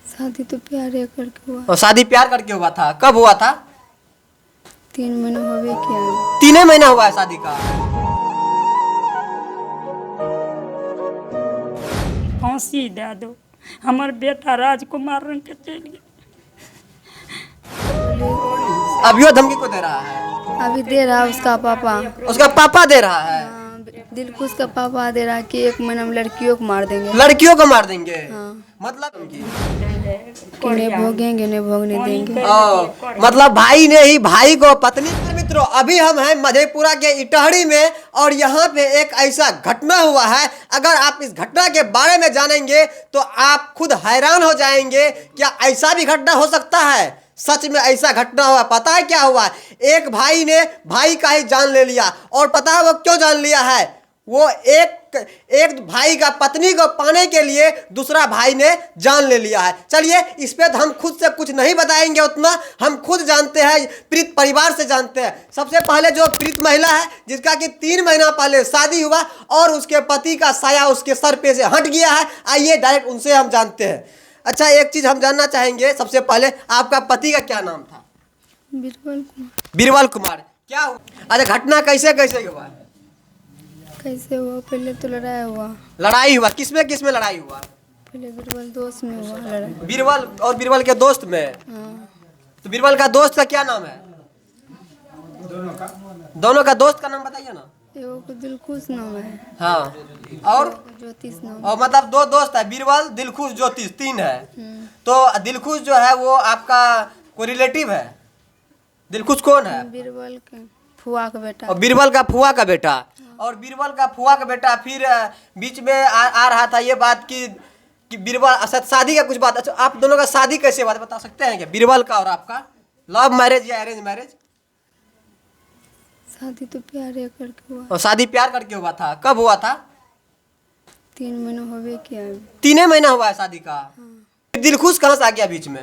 शादी तो प्यार करके हुआ। और शादी प्यार करके हुआ था, कब हुआ था? 3 महीने हो गए क्या? 3 महीना हुआ है शादी का। फांसी दे दो, हमार बेटा राजकुमार रंग के चल गया। अभियो धमकी को दे रहा है? अभी दे रहा है उसका पापा। उसका पापा दे रहा है? हाँ, दिलखुश का पापा दे रहा है कि 1 महीना में लड़कियों को मार देंगे। लड़कियों को मार देंगे? हाँ। मतलब कि नहीं भोगेंगे, नहीं भोगने देंगे। मतलब भाई ने ही भाई को पत्नी। मित्रों, अभी हम हैं मधेपुरा के इटहरी में और यहाँ पे एक ऐसा घटना हुआ है। अगर आप इस घटना के बारे में जानेंगे तो आप खुद हैरान हो जाएंगे, क्या ऐसा भी घटना हो सकता है? सच में ऐसा घटना हुआ। पता है क्या हुआ? एक भाई ने भाई का ही जान ले लिया। और पता है वो क्यों जान लिया है? वो एक भाई का पत्नी को पाने के लिए दूसरा भाई ने जान ले लिया है। चलिए, इस पे हम खुद से कुछ नहीं बताएंगे, उतना हम खुद जानते हैं, पीड़ित परिवार से जानते हैं। सबसे पहले जो पीड़ित महिला है, जिसका कि 3 महीना पहले शादी हुआ और उसके पति का साया उसके सर पे से हट गया है, आइए डायरेक्ट उनसे हम जानते हैं। अच्छा, एक चीज हम जानना चाहेंगे सबसे पहले, आपका पति का क्या नाम था? बीरबल कुमार। बीरबल कुमार। क्या हुआ? अच्छा, घटना कैसे कैसे हुआ? कैसे हुआ? पहले तो लड़ाई हुआ। लड़ाई हुआ? किसमें लड़ाई हुआ? पहले बीरबल दोस्त में हुआ लड़ाई। बीरबल और बीरबल के दोस्त में? हाँ। तो बीरबल का दोस्त का क्या नाम है? दोनों का दोस्त का नाम बताइए ना। एगो को दिलखुश नाम है। हाँ, और ज्योतिष नाम। और मतलब 2 दोस्त है, बीरबल, दिलखुश, ज्योतिष, 3 है। तो दिलखुश जो है वो आपका कोई रिलेटिव है? दिलखुश कौन है? बीरबल के फुआ का बेटा। और बीरबल का फुआ का बेटा। और बीरबल का फुआ का बेटा फिर बीच में आ रहा था ये बात कि बीरबल शादी का कुछ बात। अच्छा, आप दोनों का शादी कैसे हुआ बता सकते हैं क्या? बीरबल का और आपका लव मैरिज या अरेंज मैरिज? शादी तो प्यार करके हुआ। और शादी प्यार करके हुआ था, कब हुआ था? 3 महीने हो गए क्या? 3 महीना हुआ है शादी का। दिलखुश कहाँ से आ गया बीच में?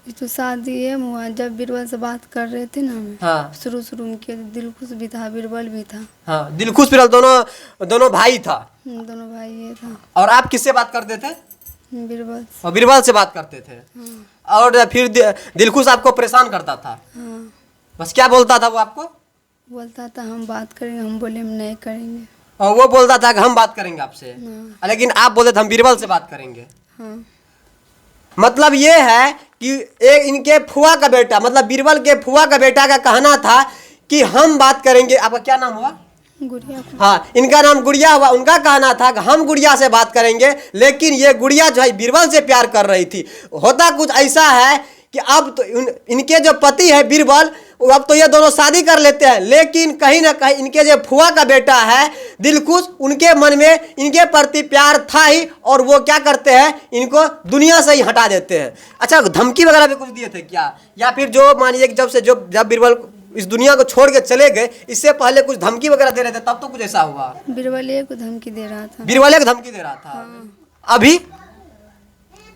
ये तो शादी ये हुआ जब बीरबल से बात कर रहे थे ना हम। हाँ। शुरू में किया, दिलखुश भी था, बीरबल भी था। हाँ, दिलखुश बीरबल दोनों भाई था। दोनों भाई ये था। और आप किससे बात करते थे? बीरबल। और बीरबल से बात करते थे। और फिर दिलखुश आपको परेशान करता था? हाँ। बस क्या बोलता था वो आपको? बोलता था हम बात करेंगे, हम बोले हम नहीं करेंगे। और वो बोलता था कि हम बात करेंगे आपसे, हाँ। लेकिन आप बोलते थे हम बीरबल से बात करेंगे। हाँ। मतलब ये है कि एक इनके फुआ का बेटा, मतलब बीरबल के फुआ का बेटा का कहना था कि हम बात करेंगे। आपका क्या नाम हुआ? गुड़िया को। हाँ, इनका नाम गुड़िया हुआ। उनका कहना था कि हम गुड़िया से बात करेंगे, लेकिन ये गुड़िया जो है बीरबल से प्यार कर रही थी। होता कुछ ऐसा है कि अब तो इनके जो पति है बीरबल, अब तो ये दोनों शादी कर लेते हैं, लेकिन कहीं ना कहीं इनके जो फुआ का बेटा है दिलखुश, उनके मन में इनके प्रति प्यार था ही, और वो क्या करते हैं, इनको दुनिया से ही हटा देते हैं। अच्छा, धमकी वगैरह भी कुछ दिए थे क्या? या फिर जो मानिए कि जब बीरबल इस दुनिया को छोड़ के चले गए, इससे पहले कुछ धमकी वगैरह दे रहे थे, तब तो कुछ ऐसा हुआ? बीरबल को धमकी दे रहा था। बीरबल को धमकी दे रहा था? अभी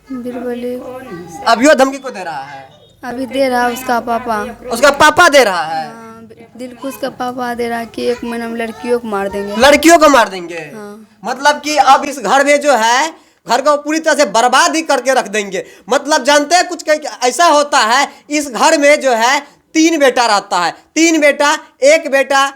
बीरबल अभियो धमकी को दे रहा है? अभी दे रहा है उसका पापा। उसका पापा दे रहा है? हाँ, दिलखुश का पापा दे रहा है कि 1 महीना में लड़कियों को मार देंगे। लड़कियों को मार देंगे? हाँ। मतलब कि अब इस घर में जो है, घर को पूरी तरह से बर्बाद ही करके रख देंगे। मतलब जानते हैं कुछ ऐसा होता है, इस घर में जो है 3 बेटा रहता है। 3 बेटा, एक बेटा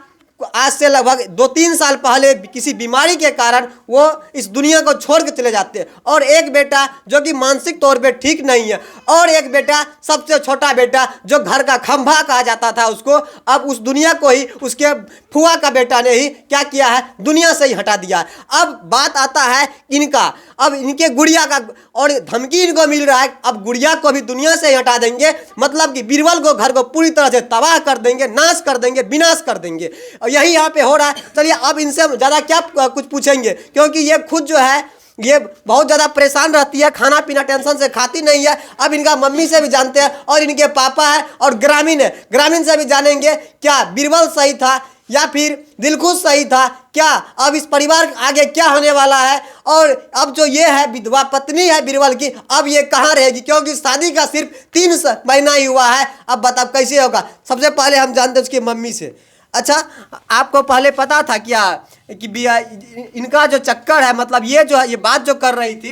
आज से लगभग 2-3 साल पहले किसी बीमारी के कारण वो इस दुनिया को छोड़ के चले जाते हैं, और एक बेटा जो कि मानसिक तौर पे ठीक नहीं है, और एक बेटा सबसे छोटा बेटा जो घर का खंभा कहा जाता था उसको, अब उस दुनिया को ही उसके फुआ का बेटा ने ही क्या किया है, दुनिया से ही हटा दिया। अब बात आता है इनका, अब इनके गुड़िया का, और धमकी इनको मिल रहा है अब गुड़िया को भी दुनिया से ही हटा देंगे। मतलब कि बीरबल को, घर को पूरी तरह से तबाह कर देंगे, नाश कर देंगे, विनाश कर देंगे। यही यहाँ पे हो रहा है। चलिए, अब इनसे ज़्यादा क्या कुछ पूछेंगे, क्योंकि ये खुद जो है ये बहुत ज़्यादा परेशान रहती है, खाना पीना टेंशन से खाती नहीं है। अब इनका मम्मी से भी जानते हैं, और इनके पापा है, और ग्रामीण है, ग्रामीण से भी जानेंगे क्या बीरबल सही था या फिर दिलखुश सही था, क्या अब इस परिवार आगे क्या होने वाला है, और अब जो ये है विधवा पत्नी है बीरबल की, अब ये कहाँ रहेगी, क्योंकि शादी का सिर्फ 3 महीना ही हुआ है। अब बताओ कैसे होगा। सबसे पहले हम जानते हैं उसकी मम्मी से। अच्छा, आपको पहले पता था क्या कि इनका जो चक्कर है, मतलब ये जो है, ये बात जो कर रही थी,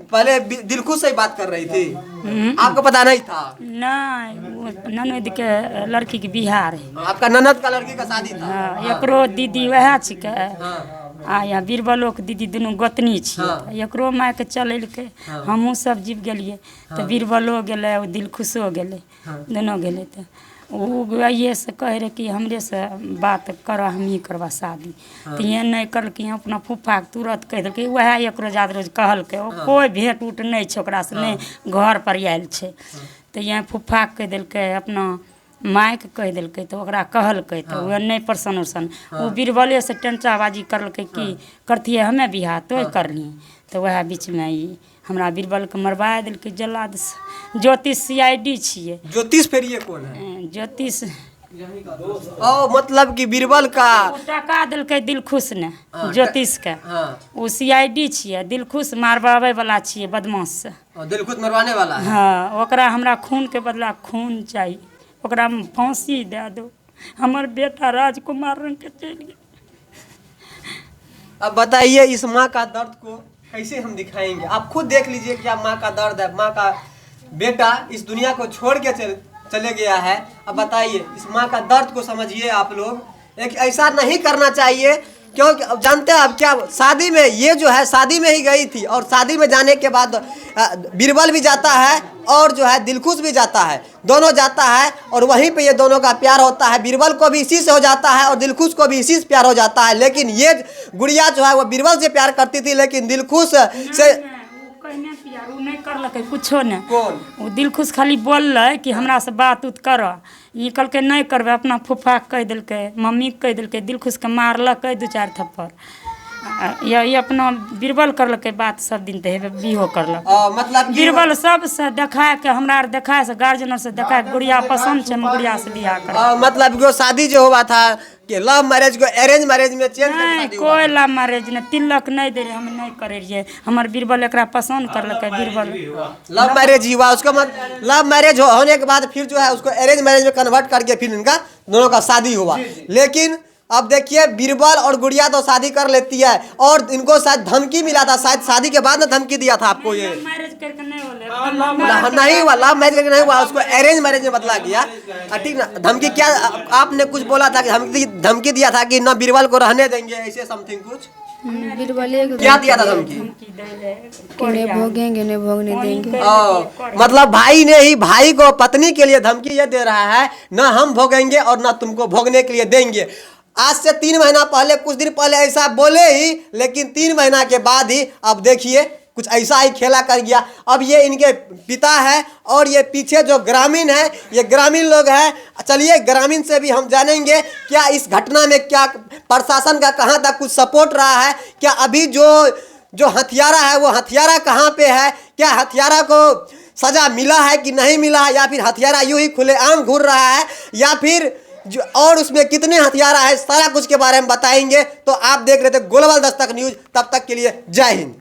पहले दिलखुश से ही बात कर रही थी, आपको पता नहीं था? नहीं, वो ननद के लड़की के बिहार है। आपका ननद का लड़की का शादी था? हाँ, एकरो दीदी वह छिके हाँ। आ या बीरबलो के दीदी दुनू गोतनी छियै। हाँ। तऽ एकरो माय के चलेलकै, हमहूँ सब जीव गेलियै तऽ बीरबलो गेलै, ओ दिलखुशो गेलै, दुनू गेलै। तऽ ओ वही से कहे रहे कि हमरे से बात करऽ, हम ही करबा शादी। तऽ ये नहीं करलकै, अपना फूफा के तुरंत कह देलकै, वह एकरो जाद रोज कहलकै। कोई भेंट उट नहीं छै ओकरा से, नहीं घर पर आयल छै। तऽ यहाँ फूफा के कह देलकै, अपना माय के कह देलकै, तऽ ओकरा कहलकै तऽ वह नहीं प्रसन्न उसन। वो बीरबले से टेंचाबाजी करलकै कि करतियै हमे बियाह, तोय करली। तऽ वह बीच में ई हमरा बीरबल के मरवा देलकै जल्लाद से। ज्योतिष CID छियै। ज्योतिष फिर ये कौन है? ज्योतिष ओ मतलब कि बीरबल का उ टका देलकै दिलखुश ने ज्योतिष के। वो CID छियै, दिलखुश मारवावे वाला छियै बदमाश से। दिलखुश मरवाने वाला है। हाँ, ओकरा हमरा खून के बदला खून चाहिए, ओकरा में फांसी दे दो। हमर बेटा राजकुमार रंग के चल गया। अब बताइए इस माँ का दर्द को कैसे हम दिखाएंगे? आप खुद देख लीजिए क्या माँ का दर्द है। माँ का बेटा इस दुनिया को छोड़ के चले गया है। अब बताइए इस माँ का दर्द को समझिए आप लोग। एक ऐसा नहीं करना चाहिए, क्योंकि अब जानते हैं अब क्या, शादी में ये जो है शादी में ही गई थी, और शादी में जाने के बाद बीरबल भी जाता है और जो है दिलखुश भी जाता है, दोनों जाता है और वहीं पे ये दोनों का प्यार होता है। बीरबल को भी इसी से हो जाता है और दिलखुश को भी इसी से प्यार हो जाता है। लेकिन ये गुड़िया जो है वो बीरबल से प्यार करती थी, लेकिन दिलखुश से उ नहीं करलकै कुछो ने। कौन? वो दिलखुश खाली बोललै कि हमरा से बात उत कर। ये कहलकै नहीं करबे, अपना फूफा के कह देलकै, मम्मी के कह देलकै, दिलखुश के मारलकै 2-4 थप्पड़। ये अपना बीरबल करलकै बात सब दिन, तो बिहो करलक। मतलब कि बीरबल सबसे देखा के, हमरा आर देखा से, गार्जियन से देखा के गुड़िया पसंद छै, हम गुड़िया से बियाह कर। मतलब कि वो शादी जो हुआ था कि लव मैरिज को अरेंज मैरिज में चेंज नहीं, कोई लव मैरिज नहीं, तिलक नहीं दे रहे, हम नहीं करे रहिए। हमर बीरबल एकरा पसंद करलकै। बीरबल लव मैरिज ही हुआ, उसको मतलब लव मैरिज होने के बाद फिर जो है उसको अरेंज मैरिज में कन्वर्ट करके फिर इनका दोनों का शादी हुआ। लेकिन अब देखिए बीरबल और गुड़िया तो शादी कर लेती है, और इनको शायद धमकी मिला था, शायद शादी के बाद ना धमकी दिया था आपको। ये मैरिज करके नहीं होले, नहीं हुआ, लव मैरिज करके नहीं हुआ, उसको अरेंज मैरिज में बदला गया। ठीक ना? धमकी क्या आपने कुछ बोला था कि धमकी दिया था कि ना बीरबल को रहने देंगे, ऐसे समथिंग कुछ बीरबले को क्या दिया था धमकी? कि नहीं भोगेंगे, नहीं भोगने देंगे। मतलब भाई ने ही भाई को पत्नी के लिए धमकी ये दे रहा है, ना हम भोगेंगे और ना तुमको भोगने के लिए देंगे। आज से 3 महीना पहले, कुछ दिन पहले ऐसा बोले ही, लेकिन 3 महीना के बाद ही अब देखिए कुछ ऐसा ही खेला कर गया। अब ये इनके पिता है और ये पीछे जो ग्रामीण है, ये ग्रामीण लोग हैं। चलिए ग्रामीण से भी हम जानेंगे क्या इस घटना में क्या प्रशासन का कहाँ तक कुछ सपोर्ट रहा है, क्या अभी जो हथियारा है वो हथियारा कहाँ पे है, क्या हथियारा को सजा मिला है कि नहीं मिला है, या फिर हथियारा यूं ही खुलेआम घूर रहा है, या फिर और उसमें कितने हथियारा है, सारा कुछ के बारे में बताएंगे। तो आप देख रहे थे ग्लोबल दस्तक न्यूज, तब तक के लिए जय हिंद।